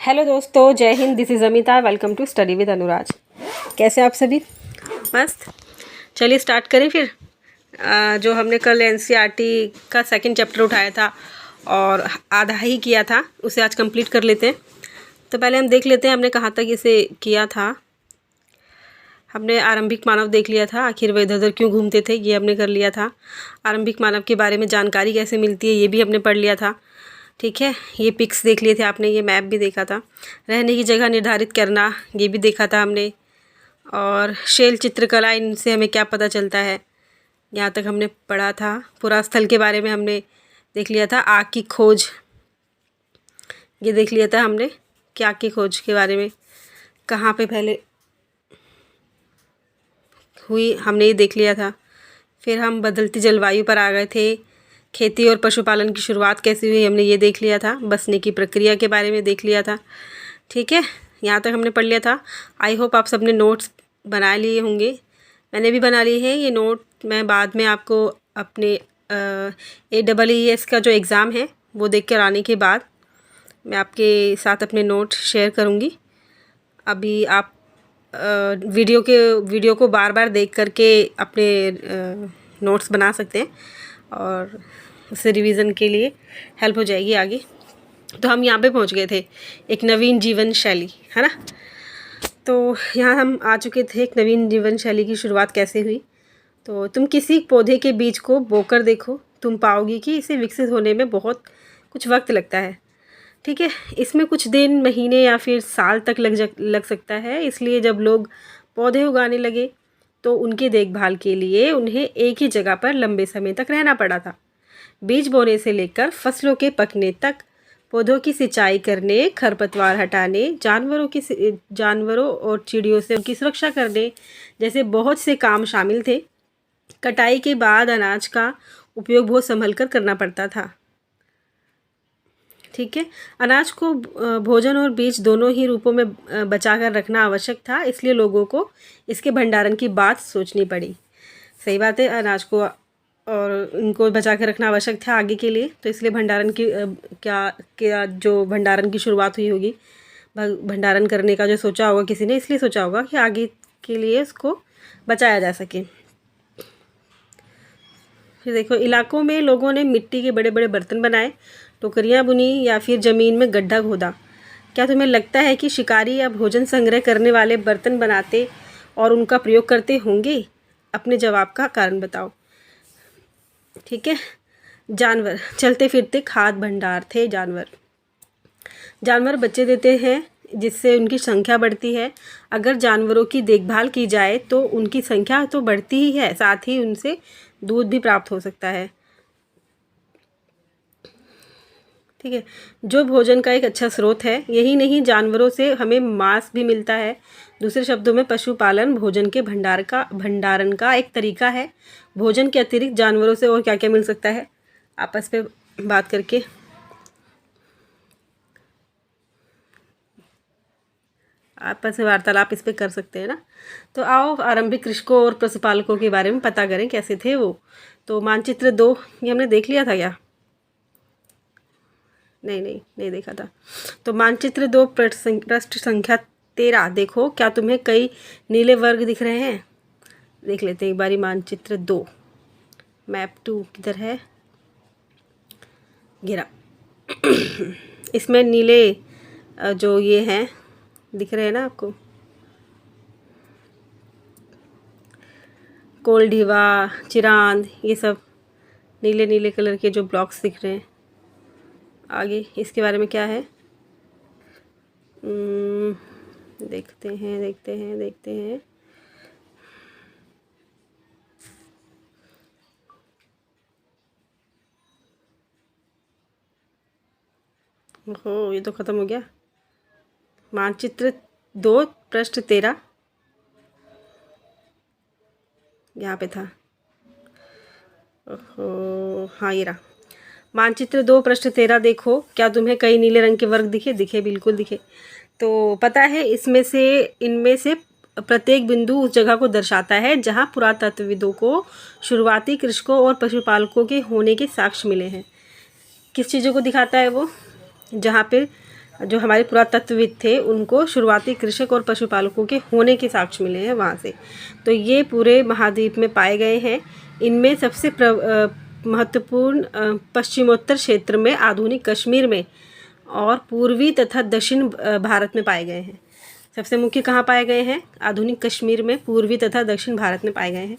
Hello दोस्तों, Jai Hind. This is Amita. Welcome to study with Anuraj. कैसे आप सभी? मस्त। चलिए स्टार्ट करें फिर। जो हमने कल एनसीईआरटी का सेकंड चैप्टर उठाया था और आधा ही किया था, उसे आज कंप्लीट कर लेते हैं। तो पहले हम देख लेते हैं हमने कहाँ तक इसे किया था। हमने आरंभिक मानव देख लिया था, आखिर वे इधर उधर क्यों घूमते थे, ये हमने कर लिया था। आरंभिक मानव के बारे में जानकारी कैसे मिलती है, ये भी हमने पढ़ लिया था। ठीक है, ये पिक्स देख लिए थे आपने, ये मैप भी देखा था। रहने की जगह निर्धारित करना, ये भी देखा था हमने। और शैल चित्रकला, इनसे हमें क्या पता चलता है, यहाँ तक हमने पढ़ा था। पुरास्थल के बारे में हमने देख लिया था। आग की खोज, ये देख लिया था हमने कि आग की खोज के बारे में कहाँ पे पहले हुई, हमने ये देख लिया था। फिर हम बदलती जलवायु पर आ गए थे। खेती और पशुपालन की शुरुआत कैसे हुई, हमने ये देख लिया था। बसने की प्रक्रिया के बारे में देख लिया था। ठीक है, यहाँ तक हमने पढ़ लिया था। आई होप आप सबने नोट्स बना लिए होंगे। मैंने भी बना लिए हैं ये नोट। मैं बाद में आपको अपने AEES का जो एग्ज़ाम है वो देख कर आने के बाद मैं आपके साथ अपने नोट शेयर करूँगी। अभी आप वीडियो को बार बार देख करके अपने नोट्स बना सकते हैं और उससे रिवीजन के लिए हेल्प हो जाएगी आगे। तो हम यहाँ पे पहुँच गए थे, एक नवीन जीवन शैली, है ना। तो यहाँ हम आ चुके थे, एक नवीन जीवन शैली की शुरुआत कैसे हुई। तो तुम किसी पौधे के बीज को बोकर देखो, तुम पाओगी कि इसे विकसित होने में बहुत कुछ वक्त लगता है। ठीक है, इसमें कुछ दिन, महीने या फिर साल तक लग सकता है। इसलिए जब लोग पौधे उगाने लगे तो उनकी देखभाल के लिए उन्हें एक ही जगह पर लंबे समय तक रहना पड़ा था। बीज बोने से लेकर फसलों के पकने तक, पौधों की सिंचाई करने, खरपतवार हटाने, जानवरों और चिड़ियों से उनकी सुरक्षा करने जैसे बहुत से काम शामिल थे। कटाई के बाद अनाज का उपयोग बहुत संभल कर करना पड़ता था। ठीक है, अनाज को भोजन और बीज दोनों ही रूपों में बचा कर रखना आवश्यक था, इसलिए लोगों को इसके भंडारण की बात सोचनी पड़ी। सही बात है, अनाज को और इनको बचा कर रखना आवश्यक था आगे के लिए, तो इसलिए भंडारण की क्या जो भंडारण की शुरुआत हुई होगी, भंडारण करने का जो सोचा होगा किसी ने, इसलिए सोचा होगा कि आगे के लिए इसको बचाया जा सके। फिर देखो, इलाकों में लोगों ने मिट्टी के बड़े बड़े बर्तन बनाए, टोकरियाँ बुनी या फिर ज़मीन में गड्ढा खोदा। क्या तुम्हें लगता है कि शिकारी या भोजन संग्रह करने वाले बर्तन बनाते और उनका प्रयोग करते होंगे? अपने जवाब का कारण बताओ। ठीक है, जानवर, चलते फिरते खाद्य भंडार थे जानवर बच्चे देते हैं जिससे उनकी संख्या बढ़ती है। अगर जानवरों की देखभाल की जाए तो उनकी संख्या तो बढ़ती ही है, साथ ही उनसे दूध भी प्राप्त हो सकता है। ठीक है, जो भोजन का एक अच्छा स्रोत है। यही नहीं, जानवरों से हमें मांस भी मिलता है। दूसरे शब्दों में पशुपालन भोजन के भंडारण का एक तरीका है। भोजन के अतिरिक्त जानवरों से और क्या क्या मिल सकता है, आपस में बात करके आपस में वार्तालाप इस पे कर सकते हैं ना। तो आओ आरंभिक कृषकों और पशुपालकों के बारे में पता करें कैसे थे वो। तो मानचित्र 2 ये हमने देख लिया था क्या? नहीं देखा था। तो मानचित्र 2 पृष्ठ संख्या 13 देखो, क्या तुम्हें कई नीले वर्ग दिख रहे हैं? देख लेते हैं एक बारी मानचित्र 2। मैप 2 किधर है? गिरा। इसमें नीले जो ये हैं दिख रहे हैं ना आपको, कोलढिवा, चिरांद, ये सब नीले नीले कलर के जो ब्लॉक्स दिख रहे हैं। आगे इसके बारे में क्या है, देखते हैं। ओहो, ये तो ख़त्म हो गया। मानचित्र 2 पृष्ठ 13 यहाँ पे था। ओहो, हाँ ये रहा। मानचित्र 2 पृष्ठ 13 देखो, क्या तुम्हें कई नीले रंग के वर्ग दिखे? बिल्कुल दिखे। तो पता है इनमें से प्रत्येक बिंदु उस जगह को दर्शाता है जहाँ पुरातत्वविदों को शुरुआती कृषकों और पशुपालकों के होने के साक्ष्य मिले हैं। किस चीज़ों को दिखाता है वो? जहाँ पे जो हमारे पुरातत्वविद थे उनको शुरुआती कृषक और पशुपालकों के होने के साक्ष्य मिले हैं वहाँ से। तो ये पूरे महाद्वीप में पाए गए हैं। इनमें सबसे महत्वपूर्ण पश्चिमोत्तर क्षेत्र में आधुनिक कश्मीर में और पूर्वी तथा दक्षिण भारत में पाए गए हैं। सबसे मुख्य कहाँ पाए गए हैं? आधुनिक कश्मीर में, पूर्वी तथा दक्षिण भारत में पाए गए हैं।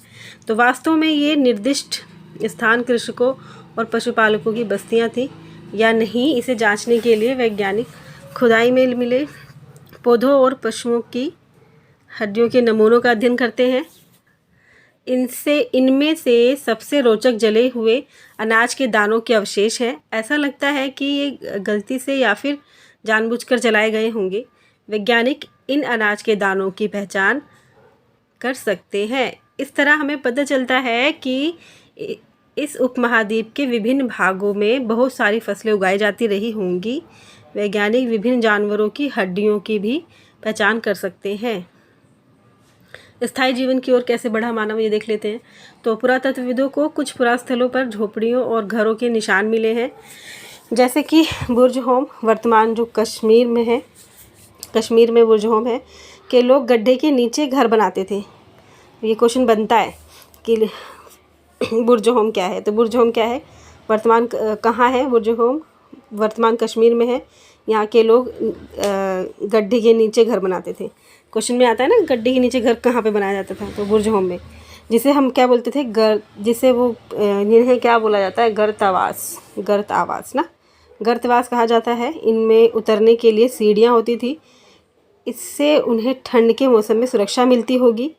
तो वास्तव में ये निर्दिष्ट स्थान कृषकों और पशुपालकों की बस्तियाँ थी या नहीं, इसे जांचने के लिए वैज्ञानिक खुदाई में मिले पौधों और पशुओं की हड्डियों के नमूनों का अध्ययन करते हैं। इनमें से सबसे रोचक जले हुए अनाज के दानों के अवशेष हैं। ऐसा लगता है कि ये गलती से या फिर जानबूझकर जलाए गए होंगे। वैज्ञानिक इन अनाज के दानों की पहचान कर सकते हैं। इस तरह हमें पता चलता है कि इस उपमहाद्वीप के विभिन्न भागों में बहुत सारी फसलें उगाई जाती रही होंगी। वैज्ञानिक विभिन्न जानवरों की हड्डियों की भी पहचान कर सकते हैं। स्थायी जीवन की ओर कैसे बढ़ा मानव, ये देख लेते हैं। तो पुरातत्वविदों को कुछ पुरास्थलों पर झोपड़ियों और घरों के निशान मिले हैं, जैसे कि बुर्ज होम, वर्तमान जो कश्मीर में है, कश्मीर में बुर्ज होम है, के लोग गड्ढे के नीचे घर बनाते थे। ये क्वेश्चन बनता है कि बुर्ज होम क्या है? तो बुर्ज होम क्या है, वर्तमान कहाँ है बुर्ज होम? वर्तमान कश्मीर में है। यहाँ के लोग गड्ढे के नीचे घर बनाते थे। क्वेश्चन में आता है ना, गड्ढे के नीचे घर कहाँ पे बनाया जाता था? तो बुर्ज होम में, जिसे हम क्या बोलते थे, जिसे वो इन्हें क्या बोला जाता है, गर्त आवास ना, गर्तवास कहा जाता है। इनमें उतरने के लिए सीढ़ियाँ होती थी। इससे उन्हें ठंड के मौसम में सुरक्षा मिलती होगी।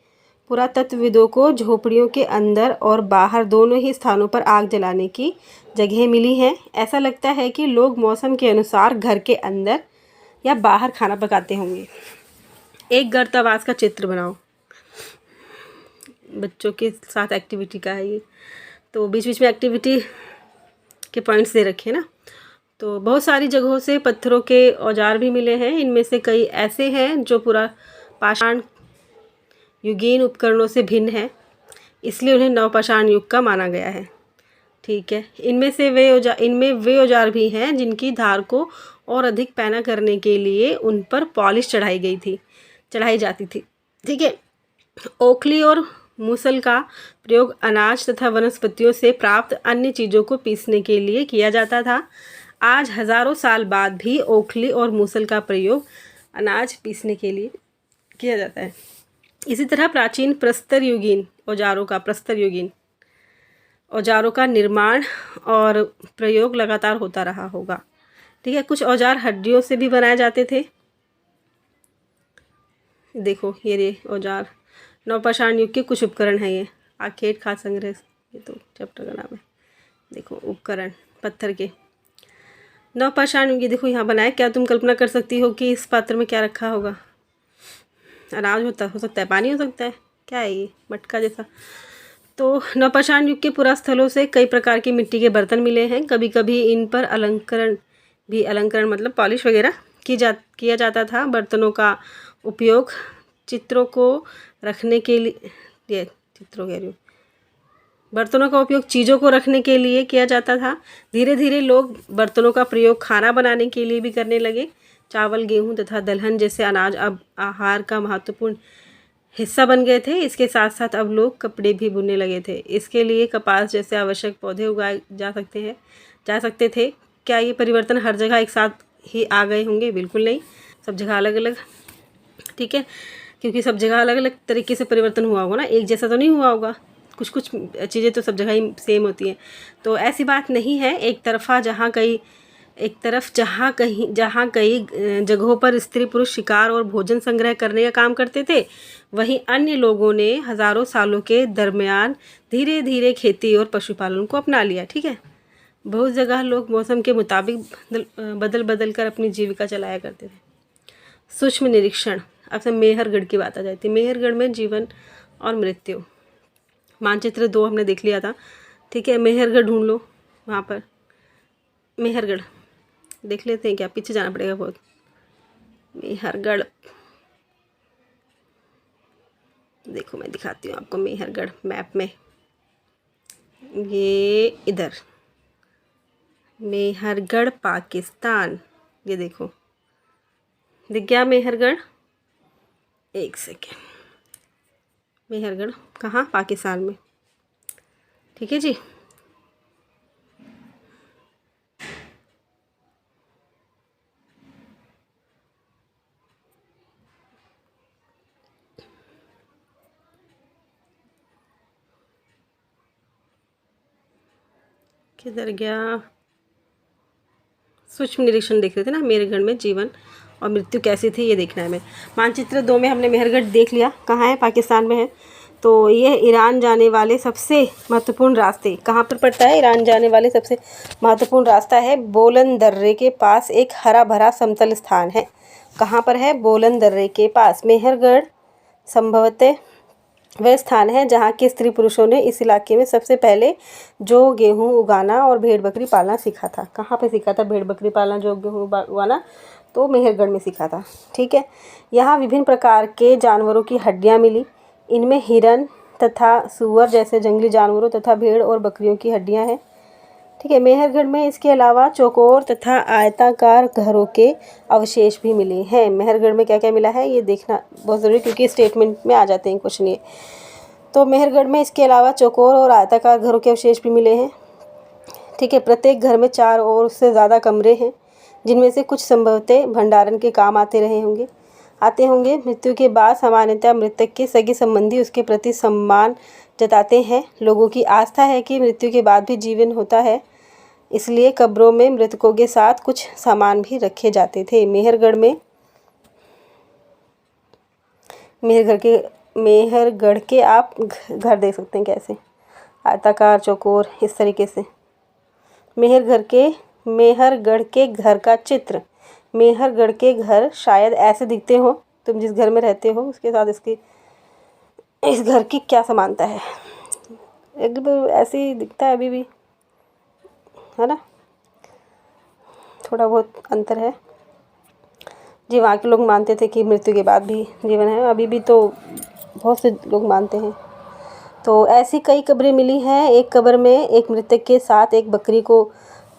पुरातत्वविदों को झोपड़ियों के अंदर और बाहर दोनों ही स्थानों पर आग जलाने की जगह मिली हैं। ऐसा लगता है कि लोग मौसम के अनुसार घर के अंदर या बाहर खाना पकाते होंगे। एक गर्तावास का चित्र बनाओ। बच्चों के साथ एक्टिविटी का है ये, तो बीच बीच में एक्टिविटी के पॉइंट्स दे रखे हैं ना। तो बहुत सारी जगहों से पत्थरों के औजार भी मिले हैं। इनमें से कई ऐसे हैं जो पूरा पाषाण युगीन उपकरणों से भिन्न है, इसलिए उन्हें नवपाषाण युग का माना गया है। ठीक है, इनमें वे औजार भी हैं जिनकी धार को और अधिक पैना करने के लिए उन पर पॉलिश चढ़ाई जाती थी। ठीक है, ओखली और मूसल का प्रयोग अनाज तथा वनस्पतियों से प्राप्त अन्य चीज़ों को पीसने के लिए किया जाता था। आज हज़ारों साल बाद भी ओखली और मूसल का प्रयोग अनाज पीसने के लिए किया जाता है। इसी तरह प्राचीन प्रस्तर युगीन औजारों का निर्माण और प्रयोग लगातार होता रहा होगा। ठीक है, कुछ औजार हड्डियों से भी बनाए जाते थे। देखो ये औजार नवपाषाण युग के कुछ उपकरण हैं। ये आखेट खाद्य संग्रह, ये तो चैप्टर का नाम है। देखो उपकरण पत्थर के नवपाषाण युग, देखो यहाँ बनाए। क्या तुम कल्पना कर सकती हो कि इस पात्र में क्या रखा होगा? अनाज हो सकता है, पानी हो सकता है, क्या है ये, मटका जैसा। तो नवपाषाण युग के पुरास्थलों से कई प्रकार की मिट्टी के बर्तन मिले हैं। कभी कभी इन पर अलंकरण मतलब पॉलिश वगैरह किया जाता था। बर्तनों का उपयोग चित्रों को रखने के लिए बर्तनों का उपयोग चीज़ों को रखने के लिए किया जाता था। धीरे धीरे लोग बर्तनों का प्रयोग खाना बनाने के लिए भी करने लगे। चावल, गेहूं तथा दलहन जैसे अनाज अब आहार का महत्वपूर्ण हिस्सा बन गए थे। इसके साथ साथ अब लोग कपड़े भी बुनने लगे थे। इसके लिए कपास जैसे आवश्यक पौधे उगाए जा सकते थे। क्या ये परिवर्तन हर जगह एक साथ ही आ गए होंगे? बिल्कुल नहीं, सब जगह अलग अलग। ठीक है, क्योंकि सब जगह अलग अलग तरीके से परिवर्तन हुआ होगा ना, एक जैसा तो नहीं हुआ होगा। कुछ चीज़ें तो सब जगह ही सेम होती हैं। तो ऐसी बात नहीं है एक तरफा, जहाँ कई जगहों पर स्त्री पुरुष शिकार और भोजन संग्रह करने का काम करते थे, वहीं अन्य लोगों ने हज़ारों सालों के दरमियान धीरे धीरे खेती और पशुपालन को अपना लिया। ठीक है, बहुत जगह लोग मौसम के मुताबिक बदल कर अपनी जीविका चलाया करते थे। सूक्ष्म निरीक्षण, अब से मेहरगढ़ की बात आ जाती है। मेहरगढ़ में जीवन और मृत्यु, मानचित्र 2 हमने देख लिया था। ठीक है, मेहरगढ़ ढूंढ लो, वहाँ पर मेहरगढ़ देख लेते हैं। क्या पीछे जाना पड़ेगा बहुत? मेहरगढ़ देखो, मैं दिखाती हूँ आपको मेहरगढ़ मैप में। ये इधर मेहरगढ़ पाकिस्तान, ये देखो दिख गया मेहरगढ़? एक सेकेंड, मेहरगढ़ कहाँ? पाकिस्तान में। ठीक है जी। किधर गया? सूक्ष्म निरीक्षण देख रहे थे ना, मेहरगढ़ में जीवन और मृत्यु कैसी थी, ये देखना है हमें। मानचित्र 2 में हमने मेहरगढ़ देख लिया, कहाँ है? पाकिस्तान में है। तो ये ईरान जाने वाले सबसे महत्वपूर्ण रास्ते, कहाँ पर पड़ता है? ईरान जाने वाले सबसे महत्वपूर्ण रास्ता है बोलन दर्रे के पास एक हरा भरा समतल स्थान है। कहाँ पर है? बोलन दर्रे के पास। मेहरगढ़ संभवतः वह स्थान है जहाँ के स्त्री पुरुषों ने इस इलाके में सबसे पहले जो गेहूँ उगाना और भेड़ बकरी पालना सीखा था। कहाँ पे सीखा था भेड़ बकरी पालना, जो गेहूँ उगाना? तो मेहरगढ़ में सीखा था। ठीक है। यहाँ विभिन्न प्रकार के जानवरों की हड्डियाँ मिली। इनमें हिरन तथा सूअर जैसे जंगली जानवरों तथा भेड़ और बकरियों की हड्डियाँ हैं। ठीक है। मेहरगढ़ में इसके अलावा चौकोर तथा आयताकार घरों के अवशेष भी मिले हैं। मेहरगढ़ में क्या क्या मिला है ये देखना बहुत ज़रूरी, क्योंकि स्टेटमेंट में आ जाते हैं क्वेश्चन ये। तो मेहरगढ़ में इसके अलावा चौकोर और आयताकार घरों के अवशेष भी मिले हैं। ठीक है। प्रत्येक घर में 4 और उससे ज़्यादा कमरे हैं, जिनमें से कुछ संभवतः भंडारण के काम आते होंगे। मृत्यु के बाद सामान्यतः मृतक के सगे संबंधी उसके प्रति सम्मान जताते हैं। लोगों की आस्था है कि मृत्यु के बाद भी जीवन होता है, इसलिए कब्रों में मृतकों के साथ कुछ सामान भी रखे जाते थे। मेहरगढ़ के आप घर देख सकते हैं कैसे, आयताकार, चौकोर, इस तरीके से। मेहरगढ़ के घर का चित्र। मेहरगढ़ के घर शायद ऐसे दिखते हो, तुम जिस घर में रहते हो उसके साथ इस घर की क्या समानता है? एकदम ऐसे ही दिखता है अभी भी, है ना? थोड़ा बहुत अंतर है जी। वहाँ के लोग मानते थे कि मृत्यु के बाद भी जीवन है, अभी भी तो बहुत से लोग मानते हैं। तो ऐसी कई कब्रें मिली हैं। एक कब्र में एक मृतक के साथ एक बकरी को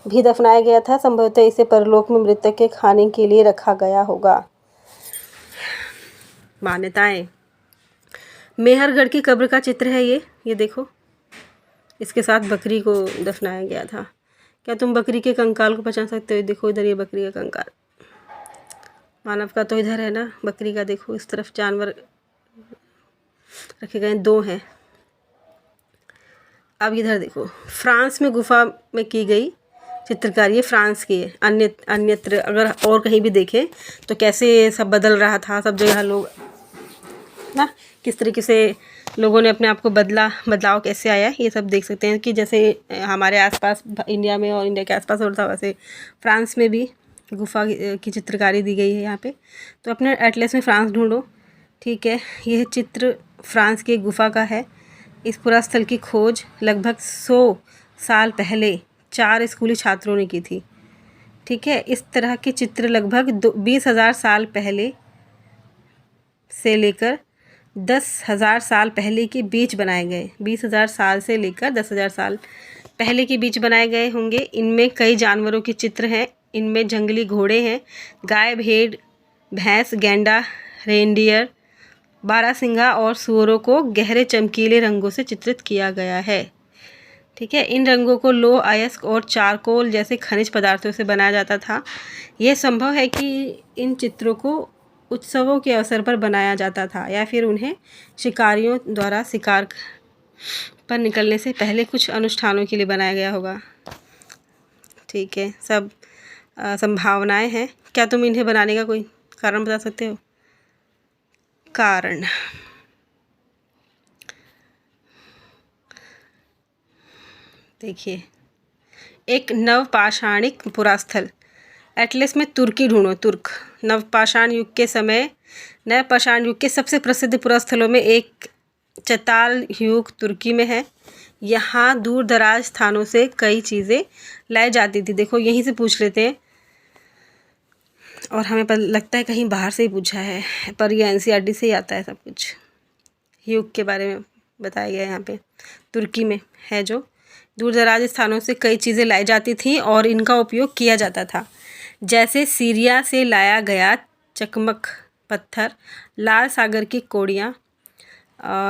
भी दफनाया गया था। संभवतः इसे परलोक में मृतक के खाने के लिए रखा गया होगा। मान्यताएं। मेहरगढ़ की कब्र का चित्र है ये देखो, इसके साथ बकरी को दफनाया गया था। क्या तुम बकरी के कंकाल को पहचान सकते हो? देखो इधर ये बकरी का कंकाल, मानव का तो इधर है ना, बकरी का देखो इस तरफ जानवर रखे गए, 2 हैं। अब इधर देखो, फ्रांस में गुफा में की गई चित्रकारी, ये फ्रांस की है। अन्यत्र अगर और कहीं भी देखें तो कैसे सब बदल रहा था, सब जगह लोग ना किस तरीके से लोगों ने अपने आप को बदलाव कैसे आया, ये सब देख सकते हैं। कि जैसे हमारे आसपास इंडिया में और इंडिया के आसपास और था, वैसे फ्रांस में भी गुफा की चित्रकारी दी गई है यहाँ पे। तो अपने एटलस में फ्रांस ढूंढो। ठीक है। यह चित्र फ्रांस की गुफा का है। इस पुरास्थल की खोज लगभग 100 साल पहले 4 स्कूली छात्रों ने की थी। ठीक है। इस तरह के चित्र लगभग 20,000 साल पहले से लेकर 10,000 साल पहले के बीच बनाए गए। 20,000 साल से लेकर 10,000 साल पहले के बीच बनाए गए होंगे। इनमें कई जानवरों के चित्र हैं। इनमें जंगली घोड़े हैं, गाय, भेड़, भैंस, गैंडा, रेनडियर, बारहसिंगा और सूअरों को गहरे चमकीले रंगों से चित्रित किया गया है। ठीक है। इन रंगों को लोह, अयस्क और चारकोल जैसे खनिज पदार्थों से बनाया जाता था। यह संभव है कि इन चित्रों को उत्सवों के अवसर पर बनाया जाता था, या फिर उन्हें शिकारियों द्वारा शिकार पर निकलने से पहले कुछ अनुष्ठानों के लिए बनाया गया होगा। ठीक है। सब संभावनाएं हैं। क्या तुम इन्हें बनाने का कोई कारण बता सकते हो? कारण देखिए, एक नवपाषाणिक पुरास्थल। एटलस में तुर्की ढूंढो। नवपाषाण युग के सबसे प्रसिद्ध पुरास्थलों में एक चताल युग तुर्की में है। यहाँ दूर दराज स्थानों से कई चीज़ें लाई जाती थी। देखो यहीं से पूछ लेते हैं, और हमें लगता है कहीं बाहर से ही पूछा है, पर यह NCERT से ही आता है सब कुछ। युग के बारे में बताया गया है यहाँ पे। तुर्की में है जो दूर दराज स्थानों से कई चीज़ें लाई जाती थी और इनका उपयोग किया जाता था। जैसे सीरिया से लाया गया चकमक पत्थर, लाल सागर की कोड़ियाँ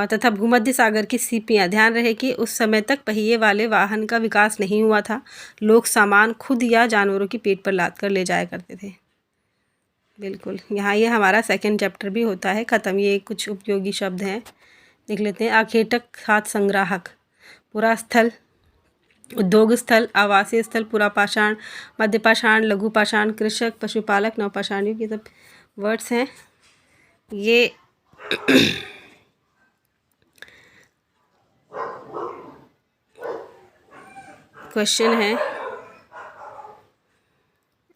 तथा भूमध्य सागर की सीपियाँ। ध्यान रहे कि उस समय तक पहिए वाले वाहन का विकास नहीं हुआ था। लोग सामान खुद या जानवरों की पीठ पर लाद कर ले जाया करते थे। बिल्कुल, यहाँ ये हमारा सेकंड चैप्टर भी होता है ख़त्म। ये कुछ उपयोगी शब्द हैं, देख लेते हैं। आखेटक, खाद संग्राहक, पुरास्थल, उद्योग स्थल, आवासीय स्थल, पुरापाषाण, मध्यपाषाण, लघुपाषाण, कृषक, पशुपालक, नवपाषाण युग, ये सब वर्ड्स हैं। ये क्वेश्चन है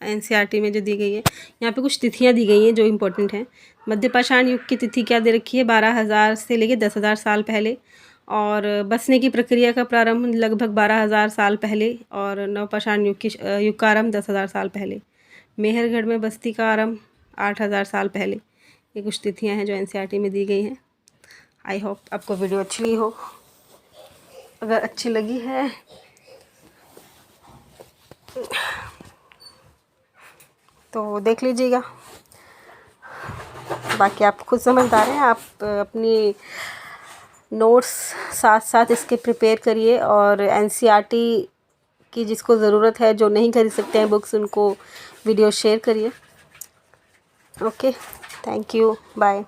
एनसीईआरटी में जो दी गई है। यहाँ पे कुछ तिथियाँ दी गई हैं जो इम्पोर्टेंट हैं। मध्यपाषाण युग की तिथि क्या दे रखी है? 12,000 से लेके 10,000 साल पहले। और बसने की प्रक्रिया का प्रारंभ लगभग 12,000 साल पहले। और नवपाषाण युग का आरंभ 10,000 साल पहले। मेहरगढ़ में बस्ती का आरंभ 8,000 साल पहले। ये कुछ तिथियाँ हैं जो एनसीईआरटी में दी गई हैं। आई होप आपको वीडियो अच्छी लगी हो। अगर अच्छी लगी है तो देख लीजिएगा, बाकी आप खुद समझदार हैं। आप अपनी नोट्स साथ साथ इसके प्रिपेयर करिए। और एनसीईआरटी की जिसको ज़रूरत है, जो नहीं खरीद सकते हैं बुक्स, उनको वीडियो शेयर करिए। Okay, thank you, bye.